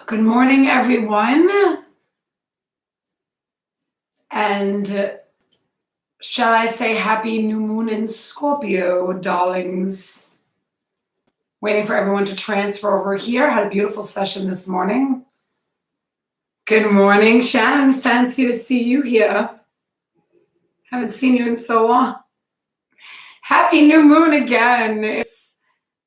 Good morning, everyone. And shall I say happy new moon in Scorpio, darlings? Waiting for everyone to transfer over here. Had a beautiful session this morning. Good morning, Shannon. Fancy to see you here. Haven't seen you in so long. Happy new moon again. It's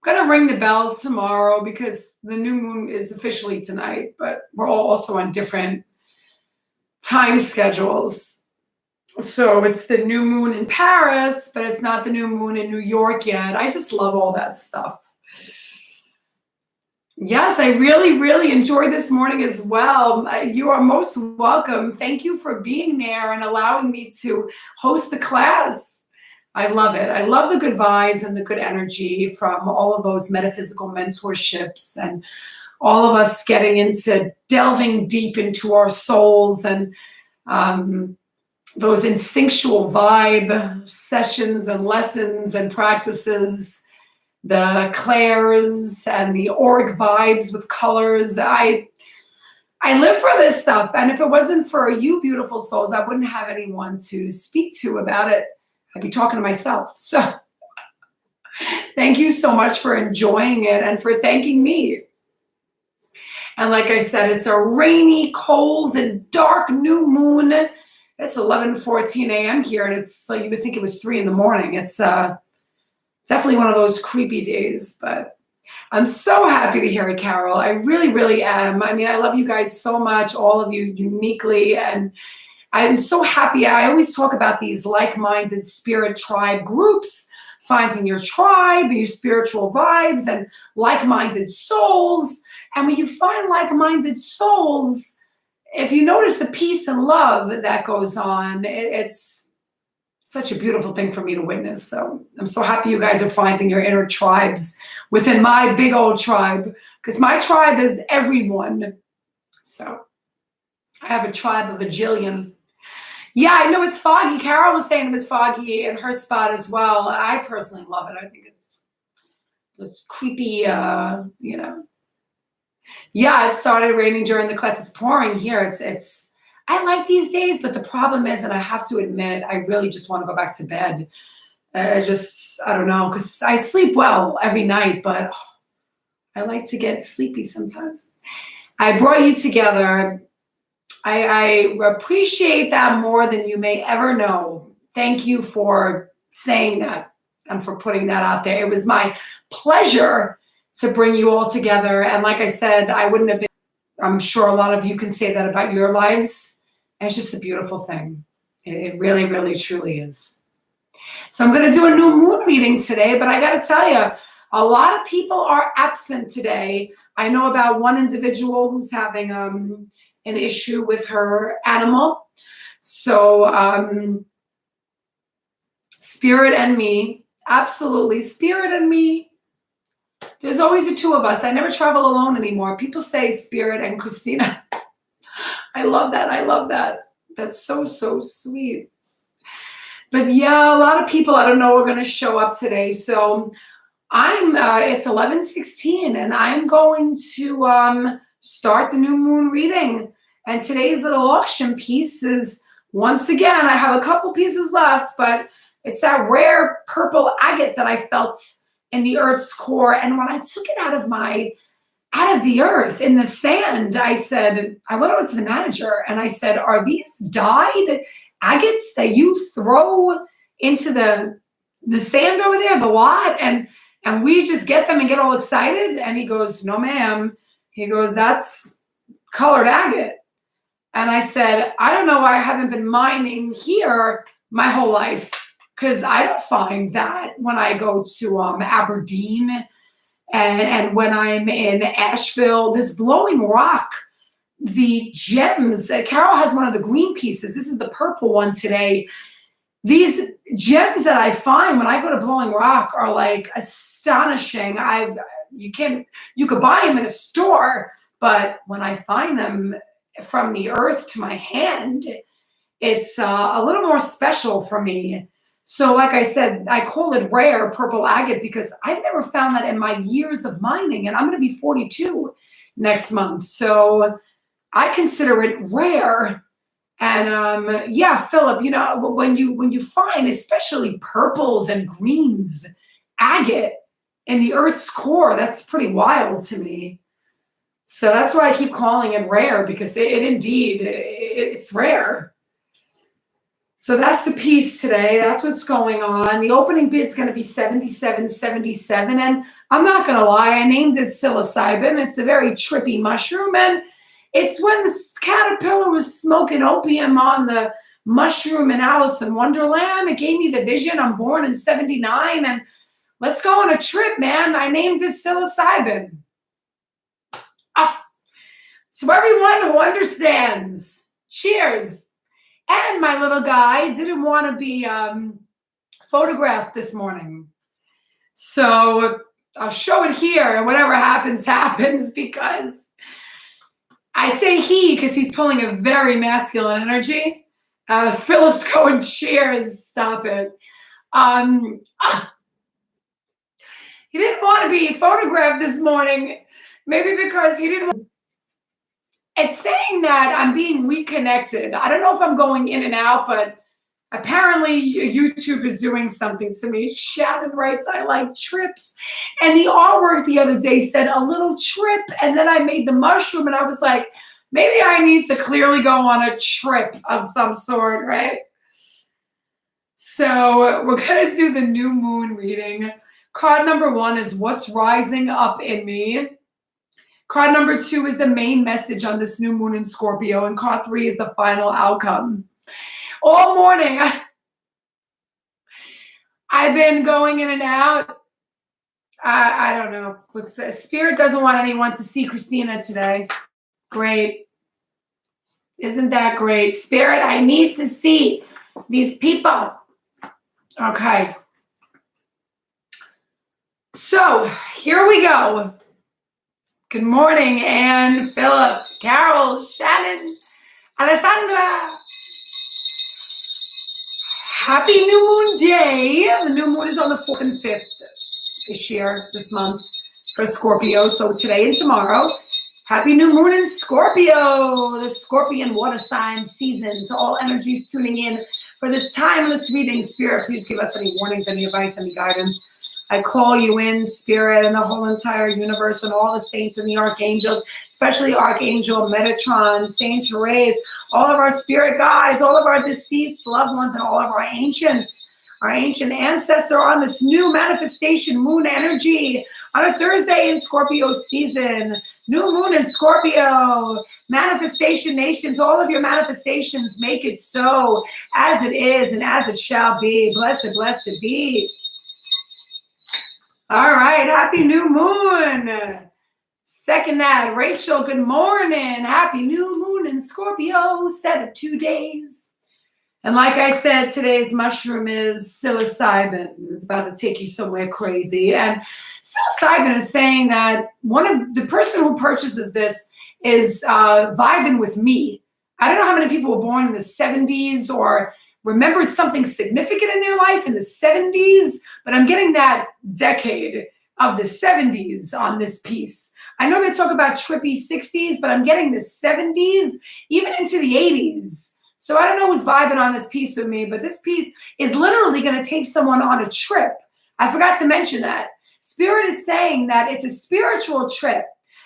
gonna ring the bells tomorrow because the new moon is officially tonight, but we're all also on different time schedules. So it's the new moon in Paris, but it's not the new moon in New York yet. I just love all that stuff. Yes, I really, really enjoyed this morning as well. You are most welcome. Thank you for being there and allowing me to host the class. I love it. I love the good vibes and the good energy from all of those metaphysical mentorships and all of us getting into delving deep into our souls and those instinctual vibe sessions and lessons and practices, the clairs and the auric vibes with colors. I live for this stuff. And if it wasn't for you beautiful souls, I wouldn't have anyone to speak to about it. I'd be talking to myself. So thank you so much for enjoying it and for thanking me. And like I said, it's a rainy, cold, and dark new moon. It's 11:14 a.m. here, and it's like you would think it was 3 in the morning. It's definitely one of those creepy days, but I'm so happy to hear it, Carol. I really, really am. I mean, I love you guys so much, all of you uniquely, and I'm so happy. I always talk about these like-minded spirit tribe groups, finding your tribe, your spiritual vibes, and like-minded souls. And when you find like-minded souls, if you notice the peace and love that goes on, it's such a beautiful thing for me to witness. So I'm so happy you guys are finding your inner tribes within my big old tribe, because my tribe is everyone. So I have a tribe of a jillion. Yeah, I know it's foggy. Carol was saying it was foggy in her spot as well. I personally love it. I think it's creepy, Yeah, it started raining during the class. It's pouring here. It's I like these days, but the problem is, and I have to admit, I really just want to go back to bed. I don't know, because I sleep well every night, but I like to get sleepy sometimes. I brought you together. I appreciate that more than you may ever know. Thank you for saying that and for putting that out there. It was my pleasure to bring you all together. And like I said, I wouldn't have been, I'm sure a lot of you can say that about your lives. It's just a beautiful thing. It really, really, truly is. So I'm going to do a new moon reading today, but I got to tell you, a lot of people are absent today. I know about one individual who's having an issue with her animal. So spirit and me, absolutely, spirit and me. There's always the two of us. I never travel alone anymore. People say Spirit and Christina. I love that. I love that. That's so, so sweet. But yeah, a lot of people I don't know are going to show up today. So it's 11:16 and I'm going to start the new moon reading. And today's little auction piece is, once again, I have a couple pieces left, but it's that rare purple agate that I felt in the earth's core. And when I took it out of the earth in the sand, I went over to the manager and I said, are these dyed agates that you throw into the sand over there, the lot, and we just get them and get all excited? And he goes, no, ma'am. He goes, that's colored agate. And I said, I don't know why I haven't been mining here my whole life, because I don't find that when I go to Aberdeen and when I'm in Asheville. This glowing rock, the gems. Carol has one of the green pieces. This is the purple one today. These gems that I find when I go to Blowing Rock are like astonishing. You could buy them in a store, but when I find them from the earth to my hand, it's a little more special for me. So like I said, I call it rare purple agate because I've never found that in my years of mining, and I'm going to be 42 next month. So I consider it rare. And yeah, Philip, when you find especially purples and greens, agate in the Earth's core, that's pretty wild to me. So that's why I keep calling it rare, because it's rare. So that's the piece today. That's what's going on. The opening bid's going to be 77.77. And I'm not going to lie, I named it psilocybin. It's a very trippy mushroom. And it's when the caterpillar was smoking opium on the mushroom in Alice in Wonderland. It gave me the vision. I'm born in 79. And let's go on a trip, man. I named it psilocybin. So everyone who understands, cheers. And my little guy didn't want to be photographed this morning. So I'll show it here, and whatever happens, happens, because I say he because he's pulling a very masculine energy. As Philip's going, cheers, stop it. He didn't want to be photographed this morning, maybe because he didn't. It's saying that I'm being reconnected. I don't know if I'm going in and out, but apparently YouTube is doing something to me. Shannon writes, I like trips. And the artwork the other day said a little trip. And then I made the mushroom and I was like, maybe I need to clearly go on a trip of some sort, right? So we're going to do the new moon reading. Card number 1 is what's rising up in me. Card number 2 is the main message on this new moon in Scorpio. And card 3 is the final outcome. All morning, I've been going in and out. I don't know. Spirit doesn't want anyone to see Christina today. Great. Isn't that great? Spirit, I need to see these people. Okay. So here we go. Good morning, Anne, Philip, Carol, Shannon, Alessandra. Happy New Moon Day. The new moon is on the 4th and 5th this month for Scorpio. So today and tomorrow. Happy New Moon in Scorpio, the Scorpion water sign season. To all energies tuning in for this timeless reading. Spirit, please give us any warnings, any advice, any guidance. I call you in, Spirit, and the whole entire universe and all the saints and the archangels, especially Archangel Metatron, Saint Therese, all of our spirit guides, all of our deceased loved ones, and all of our ancient ancestor on this new manifestation moon energy on a Thursday in Scorpio season. New moon in Scorpio. Manifestation nations, all of your manifestations, make it so as it is and as it shall be. Blessed, blessed be. All right, happy new moon. Second that, Rachel, good morning. Happy new moon in Scorpio, set of 2 days. And like I said, today's mushroom is psilocybin. It's about to take you somewhere crazy. And psilocybin is saying that the person who purchases this is vibing with me. I don't know how many people were born in the 70s or remembered something significant in their life in the 70s, but I'm getting that decade of the 70s on this piece. I know they talk about trippy 60s, but I'm getting the 70s, even into the 80s. So I don't know who's vibing on this piece with me, but this piece is literally going to take someone on a trip. I forgot to mention that. Spirit is saying that it's a spiritual trip.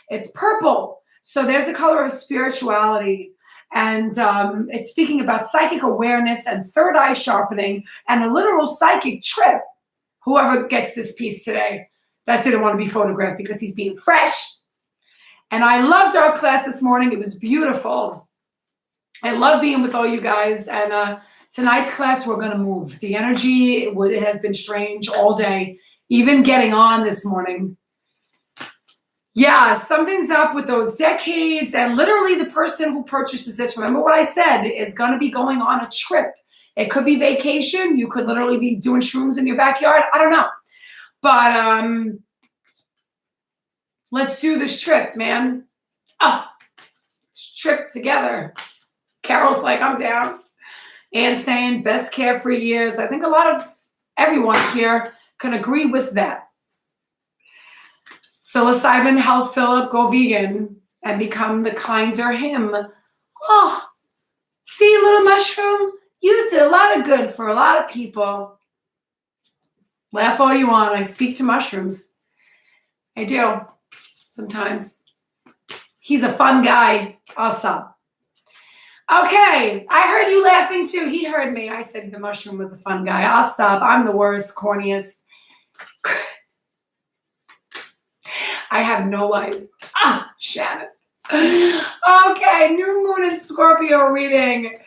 It's purple. So there's a color of spirituality. And it's speaking about psychic awareness and third eye sharpening and a literal psychic trip. Whoever gets this piece today, that didn't want to be photographed because he's being fresh. And I loved our class this morning. It was beautiful. I love being with all you guys. And tonight's class, we're going to move. The energy it has been strange all day, even getting on this morning. Yeah, something's up with those decades, and literally the person who purchases this, remember what I said, is going to be going on a trip. It could be vacation. You could literally be doing shrooms in your backyard. I don't know. But let's do this trip, man. Let's trip together. Carol's like, I'm down. And saying best carefree years. I think a lot of everyone here can agree with that. Psilocybin helped Philip go vegan and become the kinder him. Oh, see, little mushroom, you did a lot of good for a lot of people. Laugh all you want. I speak to mushrooms. I do. Sometimes. He's a fun guy. Awesome. Okay, I heard you laughing too. He heard me. I said the mushroom was a fun guy. I'll stop. I'm the worst, corniest. I have no life. Shannon. Okay, new moon in Scorpio reading.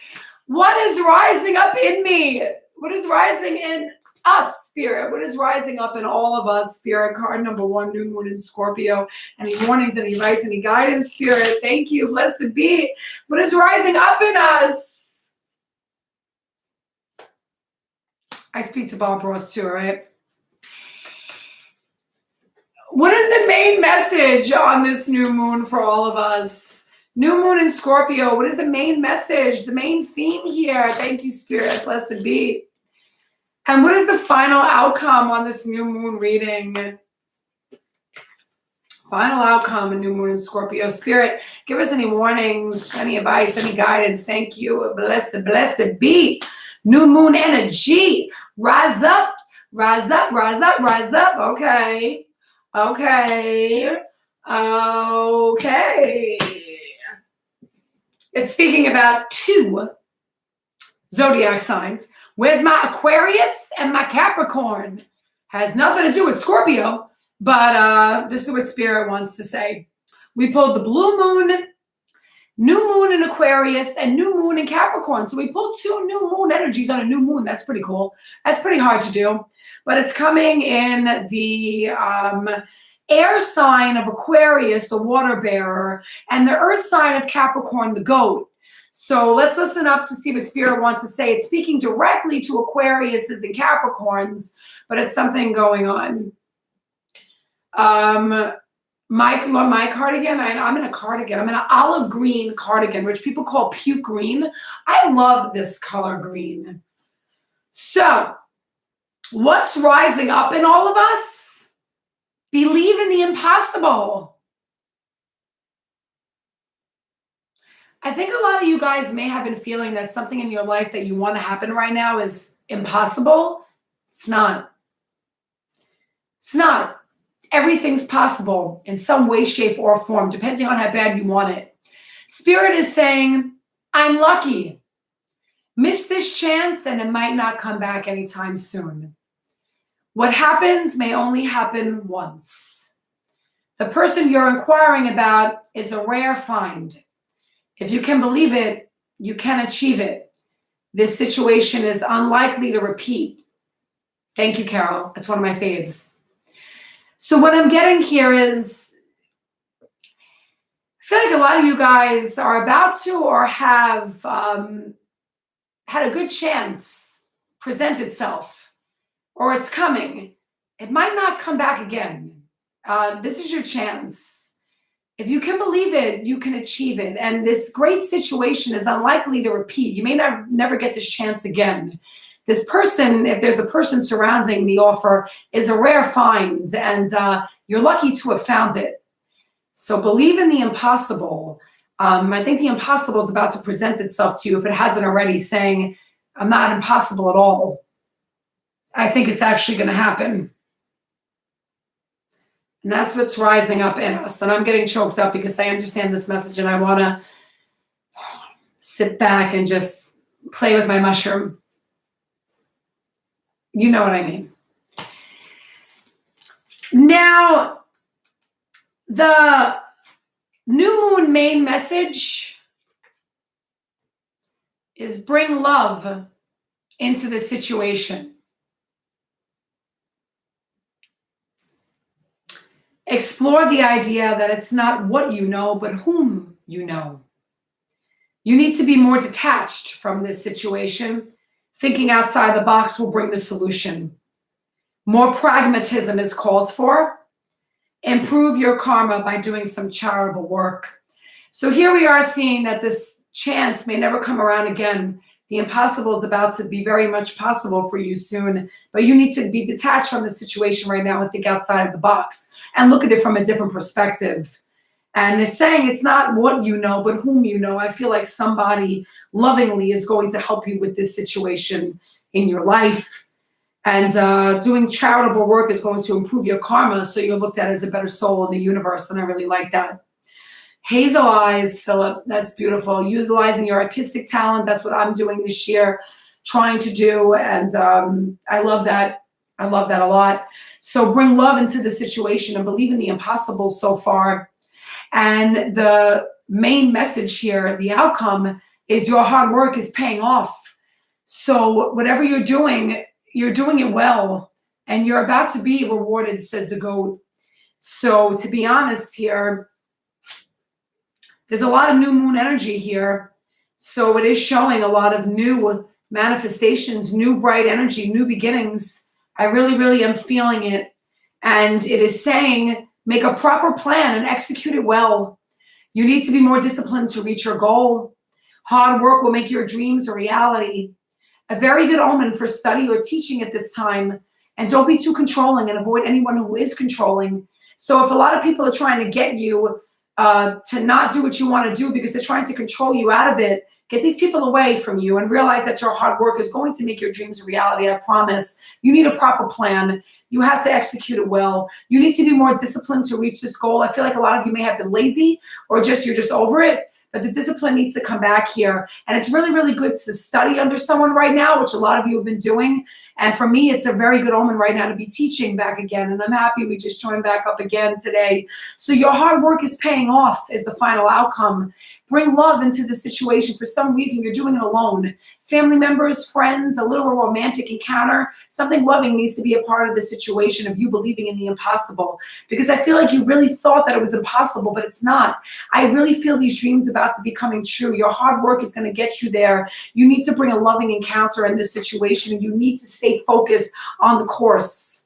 What is rising up in me? What is rising in us, Spirit? What is rising up in all of us, Spirit? Card number 1, new moon in Scorpio. Any warnings, any advice, any guidance, Spirit? Thank you. Blessed be. What is rising up in us? I speak to Bob Ross too, right? What is the main message on this new moon for all of us? New moon in Scorpio. What is the main message? The main theme here? Thank you, Spirit. Blessed be. And what is the final outcome on this new moon reading? Final outcome in new moon in Scorpio. Spirit, give us any warnings, any advice, any guidance. Thank you. Blessed be. New moon energy. Rise up, rise up, rise up, rise up. Okay. Okay. Okay. It's speaking about 2 zodiac signs. Where's my Aquarius and my Capricorn? Has nothing to do with Scorpio, but this is what Spirit wants to say. We pulled the blue moon, new moon in Aquarius, and new moon in Capricorn. So we pulled 2 new moon energies on a new moon. That's pretty cool. That's pretty hard to do. But it's coming in the air sign of Aquarius, the water bearer, and the earth sign of Capricorn, the goat. So let's listen up to see what Spirit wants to say. It's speaking directly to Aquariuses and Capricorns, but it's something going on. Mike, you want my cardigan? I'm in a cardigan. I'm in an olive green cardigan, which people call puke green. I love this color green. So, what's rising up in all of us? Believe in the impossible. I think a lot of you guys may have been feeling that something in your life that you want to happen right now is impossible. It's not. It's not. Everything's possible in some way, shape, or form, depending on how bad you want it. Spirit is saying, I'm lucky. Miss this chance and it might not come back anytime soon. What happens may only happen once. The person you're inquiring about is a rare find. If you can believe it, you can achieve it. This situation is unlikely to repeat. Thank you, Carol. That's one of my faves. So what I'm getting here is, I feel like a lot of you guys are about to or have had a good chance present itself, or it's coming. It might not come back again. This is your chance. If you can believe it, you can achieve it. And this great situation is unlikely to repeat. You may never get this chance again. This person, if there's a person surrounding the offer, is a rare find, and you're lucky to have found it. So believe in the impossible. I think the impossible is about to present itself to you, if it hasn't already, saying, I'm not impossible at all. I think it's actually going to happen. And that's what's rising up in us. And I'm getting choked up because I understand this message and I want to sit back and just play with my mushroom. You know what I mean. Now, the new moon main message is bring love into the situation. Explore the idea that it's not what you know, but whom you know. You need to be more detached from this situation. Thinking outside the box will bring the solution. More pragmatism is called for. Improve your karma by doing some charitable work. So here we are seeing that this chance may never come around again. The impossible is about to be very much possible for you soon, but you need to be detached from the situation right now and think outside of the box. and look at it from a different perspective. And it's saying it's not what you know, but whom you know. I feel like somebody lovingly is going to help you with this situation in your life. And doing charitable work is going to improve your karma, so you're looked at as a better soul in the universe. And I really like that. Hazel eyes, Philip. That's beautiful. Utilizing your artistic talent. That's what I'm doing this year, trying to do. And I love that. I love that a lot. So bring love into the situation and believe in the impossible so far. And the main message here, the outcome, is your hard work is paying off. So whatever you're doing it well, and you're about to be rewarded, says the goat. So to be honest here, there's a lot of new moon energy here. So it is showing a lot of new manifestations, new bright energy, new beginnings. I really, really am feeling it. And it is saying, make a proper plan and execute it well. You need to be more disciplined to reach your goal. Hard work will make your dreams a reality. A very good omen for study or teaching at this time. And don't be too controlling and avoid anyone who is controlling. So if a lot of people are trying to get you to not do what you want to do because they're trying to control you out of it, get these people away from you and realize that your hard work is going to make your dreams a reality. I promise. You need a proper plan. You have to execute it well. You need to be more disciplined to reach this goal. I feel like a lot of you may have been lazy or you're just over it, but the discipline needs to come back here. And it's really, really good to study under someone right now, which a lot of you have been doing. And for me, it's a very good omen right now to be teaching back again. And I'm happy we just joined back up again today. So your hard work is paying off is the final outcome. Bring love into the situation. For some reason, you're doing it alone. Family members, friends, a little romantic encounter, something loving needs to be a part of the situation of you believing in the impossible. Because I feel like you really thought that it was impossible, but it's not. I really feel these dreams about to be coming true. Your hard work is going to get you there. You need to bring a loving encounter in this situation, and you need to stay focused on the course.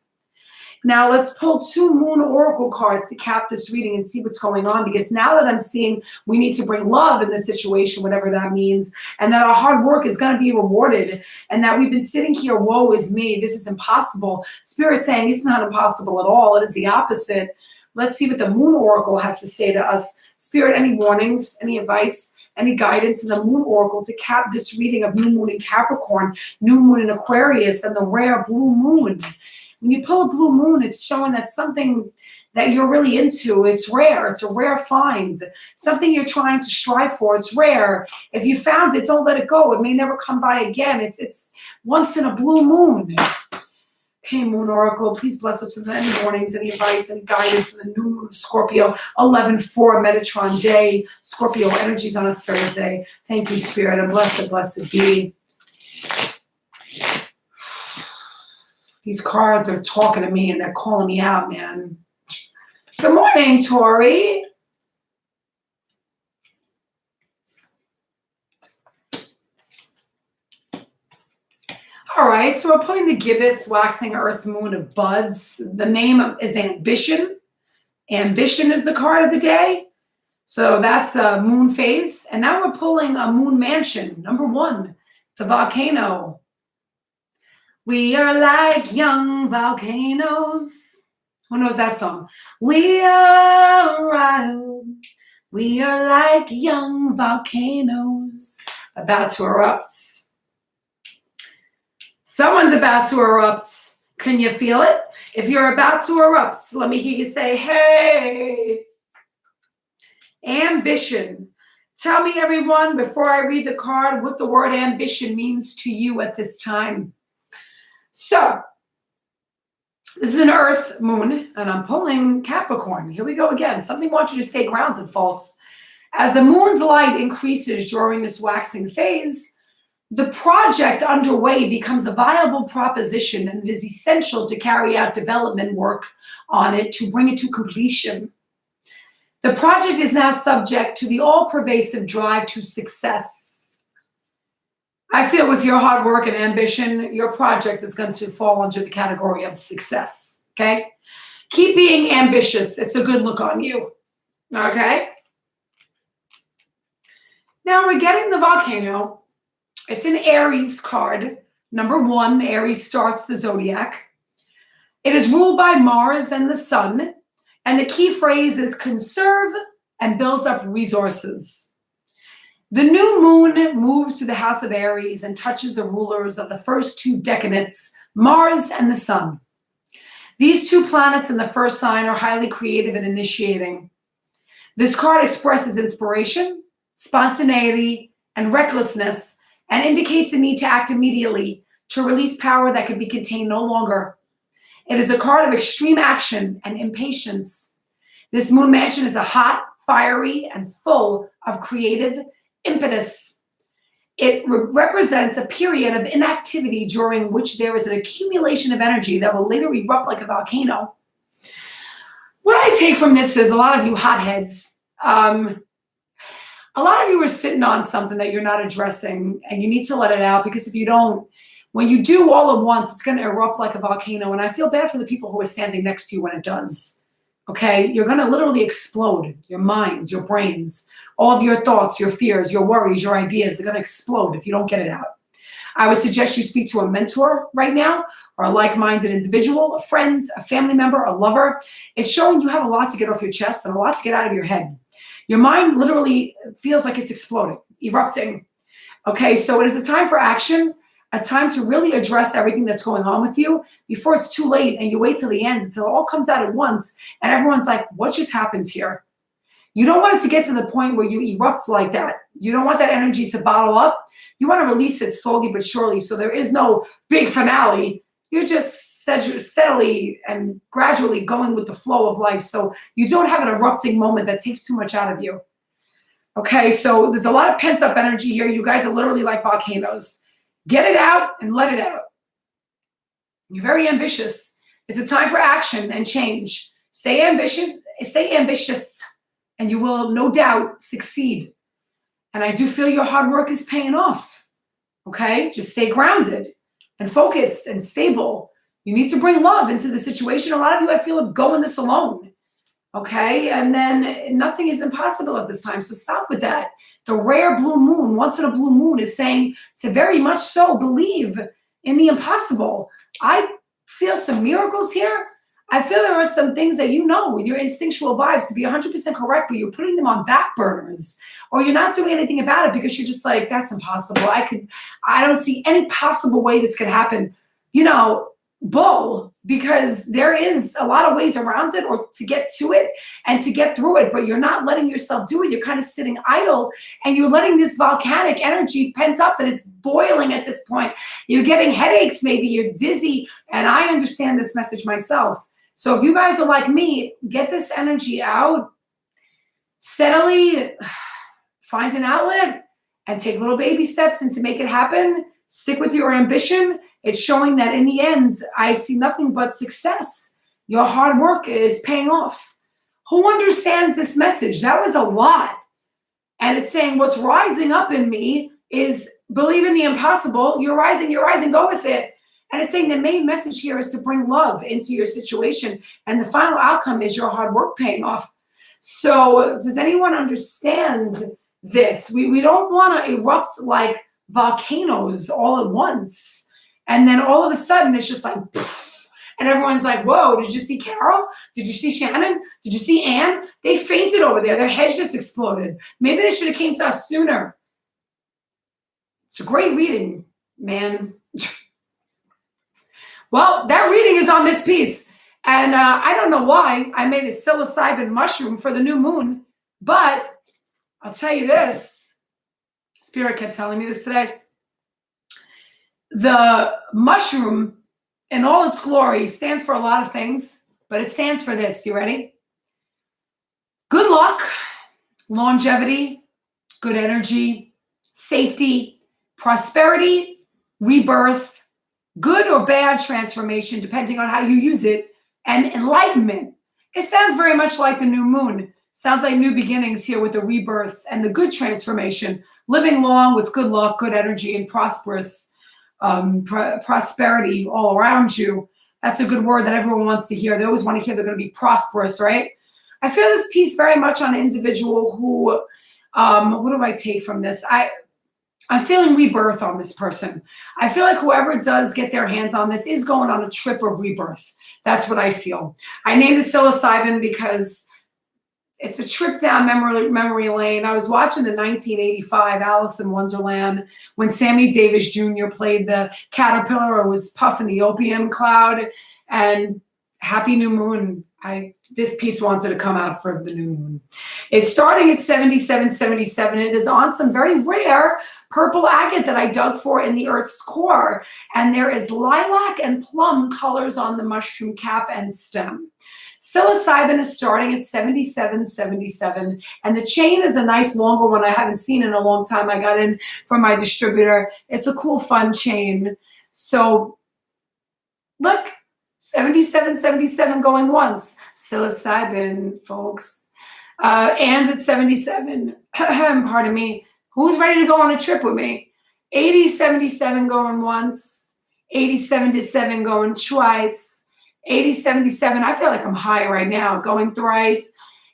Now let's pull 2 moon oracle cards to cap this reading and see what's going on, because now that I'm seeing we need to bring love in this situation, whatever that means, and that our hard work is going to be rewarded, and that we've been sitting here, woe is me, this is impossible. Spirit saying it's not impossible at all. It is the opposite. Let's see what the moon oracle has to say to us. Spirit, any warnings, any advice, any guidance in the moon oracle to cap this reading of new moon in Capricorn, new moon in Aquarius, and the rare blue moon. When you pull a blue moon, it's showing that something that you're really into, it's rare. It's a rare find. Something you're trying to strive for, it's rare. If you found it, don't let it go. It may never come by again. It's once in a blue moon. Okay, Moon Oracle, please bless us with any warnings, any advice, any guidance in the new moon of Scorpio, 11/4 Metatron day, Scorpio energies on a Thursday. Thank you, Spirit, and blessed be. These cards are talking to me and they're calling me out, man. Good morning, Tori. All right, so we're pulling the gibbous waxing earth moon of buds. The name is ambition. Ambition is the card of the day. So that's a moon phase. And now we're pulling a moon mansion, number 1, the volcano. We are like young volcanoes. Who knows that song? We are wild. We are like young volcanoes about to erupt. Someone's about to erupt. Can you feel it? If you're about to erupt, let me hear you say, hey. Ambition. Tell me, everyone, before I read the card, what the word ambition means to you at this time. So, this is an earth moon, and I'm pulling Capricorn. Here we go again. Something wants you to stay grounded, folks. As the moon's light increases during this waxing phase, the project underway becomes a viable proposition, and it is essential to carry out development work on it to bring it to completion. The project is now subject to the all-pervasive drive to success. I feel with your hard work and ambition, your project is going to fall under the category of success, okay? Keep being ambitious. It's a good look on you, okay? Now we're getting the volcano. It's an Aries card. Number 1, Aries starts the zodiac. It is ruled by Mars and the sun, And the key phrase is conserve and builds up resources. The new moon moves through the house of Aries and touches the rulers of the first two decanates, Mars and the Sun. These two planets in the first sign are highly creative and initiating. This card expresses inspiration, spontaneity, and recklessness, and indicates the need to act immediately to release power that can be contained no longer. It is a card of extreme action and impatience. This moon mansion is a hot, fiery, and full of creative impetus. It represents a period of inactivity during which there is an accumulation of energy that will later erupt like a volcano. What I take from this is a lot of you hotheads, a lot of you are sitting on something that you're not addressing, and you need to let it out, because if you don't, when you do all at once, it's going to erupt like a volcano. And I feel bad for the people who are standing next to you when it does. Okay? You're going to literally explode. Your minds, your brains, all of your thoughts, your fears, your worries, your ideas, they're going to explode if you don't get it out. I would suggest you speak to a mentor right now, or a like-minded individual, a friend, a family member, a lover. It's showing you have a lot to get off your chest and a lot to get out of your head. Your mind literally feels like it's exploding, erupting. Okay, so it is a time for action, a time to really address everything that's going on with you before it's too late and you wait till the end until it all comes out at once and everyone's like, what just happened here? You don't want it to get to the point where you erupt like that. You don't want that energy to bottle up. You want to release it slowly but surely, so there is no big finale. You're just steadily and gradually going with the flow of life, so you don't have an erupting moment that takes too much out of you. Okay, so there's a lot of pent-up energy here. You guys are literally like volcanoes. Get it out and let it out. You're very ambitious. It's a time for action and change. Stay ambitious, and you will no doubt succeed. And I do feel your hard work is paying off. Okay, just stay grounded and focused and stable. You need to bring love into the situation. A lot of you, I feel, are going this alone. Okay, and then nothing is impossible at this time, so stop with that. The rare blue moon, once in a blue moon, is saying to very much so believe in the impossible. I feel some miracles here. I feel there are some things that you know with your instinctual vibes to be 100% correct, but you're putting them on back burners, or you're not doing anything about it because you're just like, that's impossible. I don't see any possible way this could happen. You know, bull, because there is a lot of ways around it or to get to it and to get through it, but you're not letting yourself do it. You're kind of sitting idle and you're letting this volcanic energy pent up and it's boiling at this point. You're getting headaches, maybe you're dizzy, and I understand this message myself. So if you guys are like me, get this energy out, steadily find an outlet and take little baby steps and to make it happen. Stick with your ambition. It's showing that in the end, I see nothing but success. Your hard work is paying off. Who understands this message? That was a lot. And it's saying what's rising up in me is believe in the impossible. You're rising, go with it. And it's saying the main message here is to bring love into your situation. And the final outcome is your hard work paying off. So does anyone understand this? We don't want to erupt like volcanoes all at once. And then all of a sudden it's just like, and everyone's like, whoa, did you see Carol? Did you see Shannon? Did you see Anne? They fainted over there. Their heads just exploded. Maybe they should have came to us sooner. It's a great reading, man. Well, that reading is on this piece. And I don't know why I made a psilocybin mushroom for the new moon, but I'll tell you this. Spirit kept telling me this today. The mushroom in all its glory stands for a lot of things, but it stands for this. You ready? Good luck, longevity, good energy, safety, prosperity, rebirth, good or bad transformation, depending on how you use it, and enlightenment. It sounds very much like the new moon. Sounds like new beginnings here with the rebirth and the good transformation, living long with good luck, good energy, and prosperous prosperity all around you. That's a good word that everyone wants to hear. They always want to hear they're going to be prosperous, right? I feel this piece very much on an individual who, what do I take from this? I'm feeling rebirth on this person. I feel like whoever does get their hands on this is going on a trip of rebirth. That's what I feel. I named it psilocybin because it's a trip down memory lane. I was watching the 1985 Alice in Wonderland when Sammy Davis Jr. played the caterpillar or was puffing the opium cloud. And Happy New Moon. This piece wanted to come out for the new moon. It's starting at 7777. It is on some very rare purple agate that I dug for in the Earth's core. And there is lilac and plum colors on the mushroom cap and stem. Psilocybin is starting at 7777, and the chain is a nice longer one I haven't seen in a long time. I got in from my distributor. It's a cool, fun chain. So look, 7777 going once. Psilocybin, folks. Ann's at 77. Pardon me. Who's ready to go on a trip with me? 8077 going once. 8077 going twice. 8077, I feel like I'm high right now, going thrice.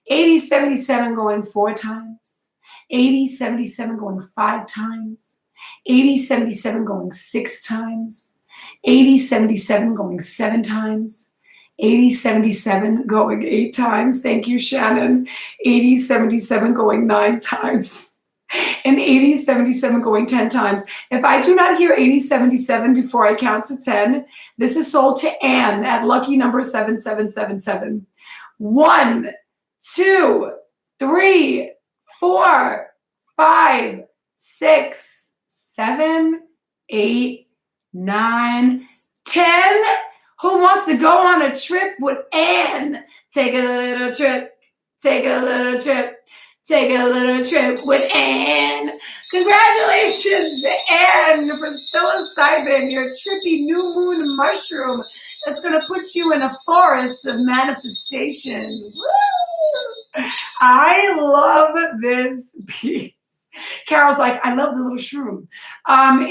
8077 going 4 times. 8077 going 5 times. 8077 going 6 times. 8077 going 7 times. 8077 going 8 times. Thank you, Shannon. 8077 going 9 times. And 8077 going 10 times. If I do not hear 8077 before I count to 10, this is sold to Anne at lucky number 7777. 1, 2, 3, 4, 5, 6, 7, 8, 9, 10. Who wants to go on a trip with Anne? Take a little trip. Take a little trip. Take a little trip with Anne. Congratulations, Anne, for psilocybin, your trippy new moon mushroom that's going to put you in a forest of manifestation. Woo! I love this piece. Carol's like, I love the little shroom.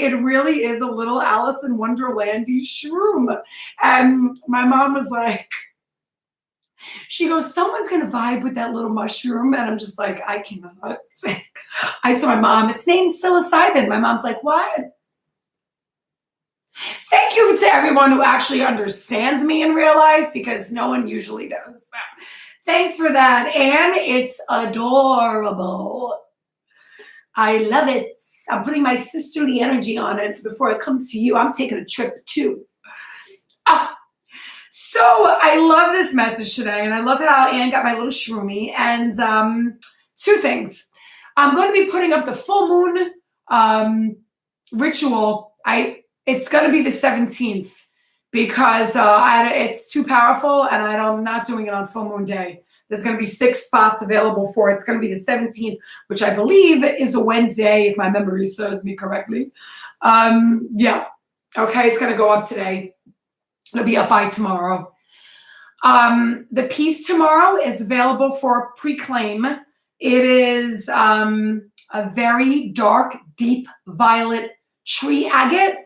It really is a little Alice in Wonderlandy shroom. And my mom was like, she goes, someone's going to vibe with that little mushroom. And I'm just like, I cannot. I told my mom, it's named psilocybin. My mom's like, what? Thank you to everyone who actually understands me in real life, because no one usually does. So, thanks for that. And it's adorable. I love it. I'm putting my sisterly energy on it before it comes to you. I'm taking a trip too. So I love this message today, and I love how Anne got my little shroomy. And 2 things. I'm going to be putting up the full moon ritual. It's going to be the 17th because it's too powerful, and I'm not doing it on full moon day. There's going to be 6 spots available for it. It's going to be the 17th, which I believe is a Wednesday, if my memory serves me correctly. Yeah. Okay, it's going to go up today. It'll be up by tomorrow. The piece tomorrow is available for pre-claim. It is a very dark, deep violet tree agate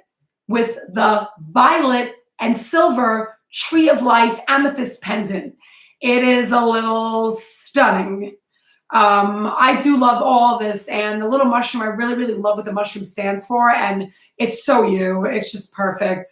with the violet and silver tree of life amethyst pendant. It is a little stunning. I do love all this, and the little mushroom, I really, really love what the mushroom stands for, and it's so you. It's just perfect.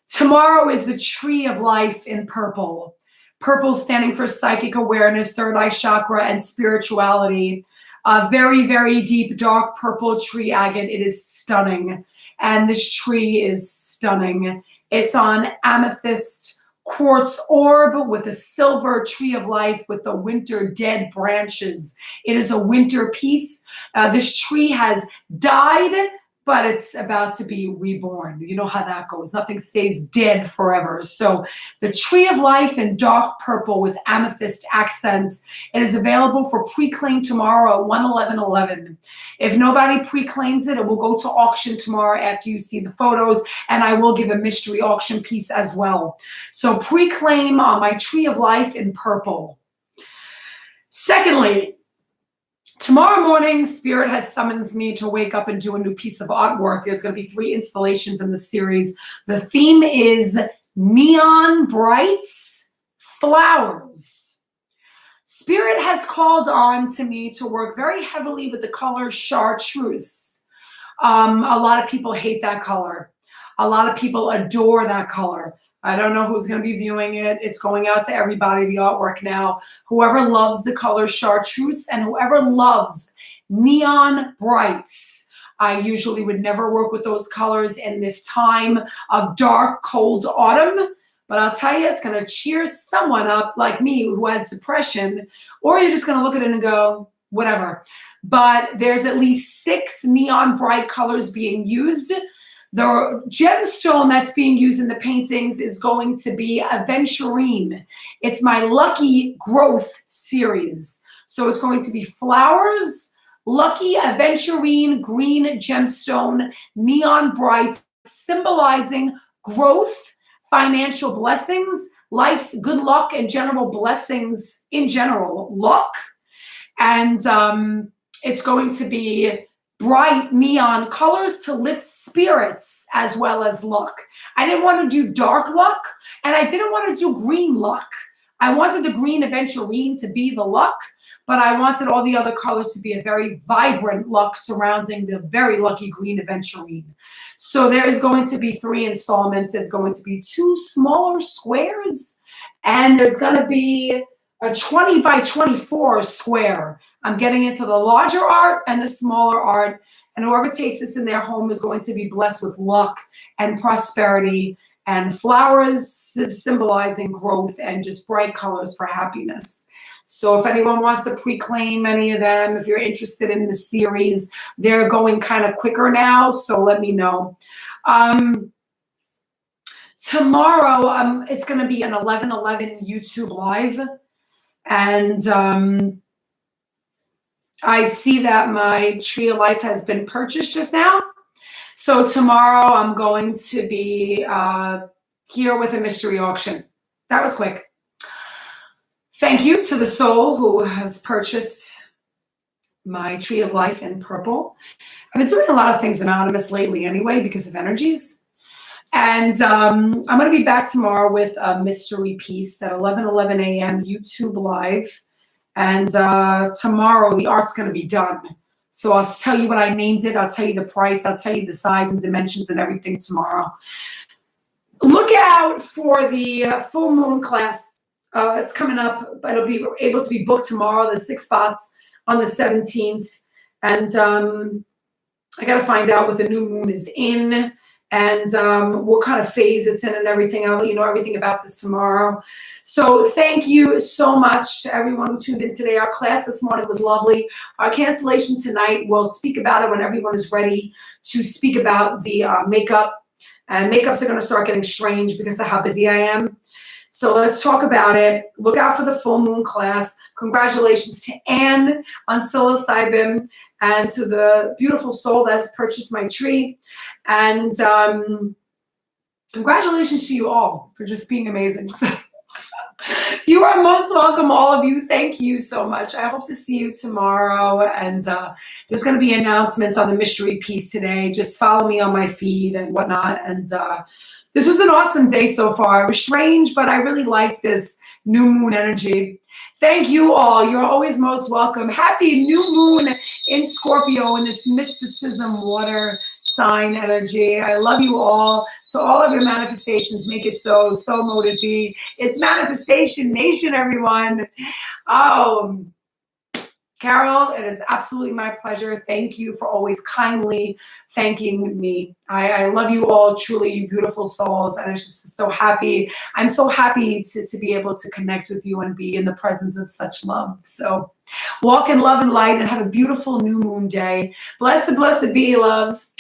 Tomorrow is the tree of life in purple. Purple standing for psychic awareness, third eye chakra, and spirituality. A very, very deep, dark purple tree agate. It is stunning. And this tree is stunning. It's on amethyst quartz orb with a silver tree of life with the winter dead branches. It is a winter piece. This tree has died, but it's about to be reborn. You know how that goes. Nothing stays dead forever. So the tree of life in dark purple with amethyst accents. It is available for pre-claim tomorrow at 11111. If nobody pre-claims it, it will go to auction tomorrow after you see the photos, and I will give a mystery auction piece as well. So pre-claim on my tree of life in purple. Secondly, tomorrow morning, Spirit has summoned me to wake up and do a new piece of artwork. There's going to be 3 installations in the series. The theme is Neon Brights Flowers. Spirit has called on to me to work very heavily with the color chartreuse. A lot of people hate that color. A lot of people adore that color. I don't know who's going to be viewing it. It's going out to everybody, the artwork now. Whoever loves the color chartreuse and whoever loves neon brights. I usually would never work with those colors in this time of dark, cold autumn. But I'll tell you, it's going to cheer someone up like me who has depression, or you're just going to look at it and go, whatever. But there's at least 6 neon bright colors being used. The gemstone that's being used in the paintings is going to be aventurine. It's my Lucky Growth series. So it's going to be flowers, lucky aventurine, green gemstone, neon bright, symbolizing growth, financial blessings, life's good luck and general blessings in general, luck. And it's going to be bright neon colors to lift spirits as well as luck. I didn't want to do dark luck, and I didn't want to do green luck. I wanted the green aventurine to be the luck, but I wanted all the other colors to be a very vibrant luck surrounding the very lucky green aventurine. So there is going to be 3 installments. There's going to be 2 smaller squares, and there's going to be a 20 by 24 square. I'm getting into the larger art and the smaller art, and whoever takes this in their home is going to be blessed with luck and prosperity and flowers symbolizing growth and just bright colors for happiness. So if anyone wants to pre-claim any of them, if you're interested in the series, they're going kind of quicker now, so let me know. Tomorrow, it's going to be an 11/11 YouTube Live. And I see that my Tree of Life has been purchased just now. So tomorrow I'm going to be here with a mystery auction. That was quick. Thank you to the soul who has purchased my Tree of Life in purple. I've been doing a lot of things anonymous lately anyway because of energies. And I'm going to be back tomorrow with a mystery piece at 11:11 a.m. YouTube Live. And tomorrow the art's going to be done. So I'll tell you what I named it. I'll tell you the price. I'll tell you the size and dimensions and everything tomorrow. Look out for the full moon class. It's coming up, but it'll be able to be booked tomorrow. There's 6 spots on the 17th. And I got to find out what the new moon is in and what kind of phase it's in and everything. I'll let you know everything about this tomorrow. So thank you so much to everyone who tuned in today. Our class this morning was lovely. Our cancellation tonight, we'll speak about it when everyone is ready to speak about the makeup. And makeups are going to start getting strange because of how busy I am. So let's talk about it. Look out for the full moon class. Congratulations to Anne on psilocybin and to the beautiful soul that has purchased my tree. And congratulations to you all for just being amazing. So, you are most welcome, all of you. Thank you so much. I hope to see you tomorrow. And there's going to be announcements on the mystery piece today. Just follow me on my feed and whatnot. And this was an awesome day so far. It was strange, but I really like this new moon energy. Thank you all. You're always most welcome. Happy new moon in Scorpio in this mysticism water sign energy. I love you all. So all of your manifestations, make it so. So mote it be. It's Manifestation Nation, everyone. Oh, Carol, it is absolutely my pleasure. Thank you for always kindly thanking me. I love you all, truly, you beautiful souls. And it's just so happy. I'm so happy to be able to connect with you and be in the presence of such love. So walk in love and light and have a beautiful new moon day. Blessed be, loves.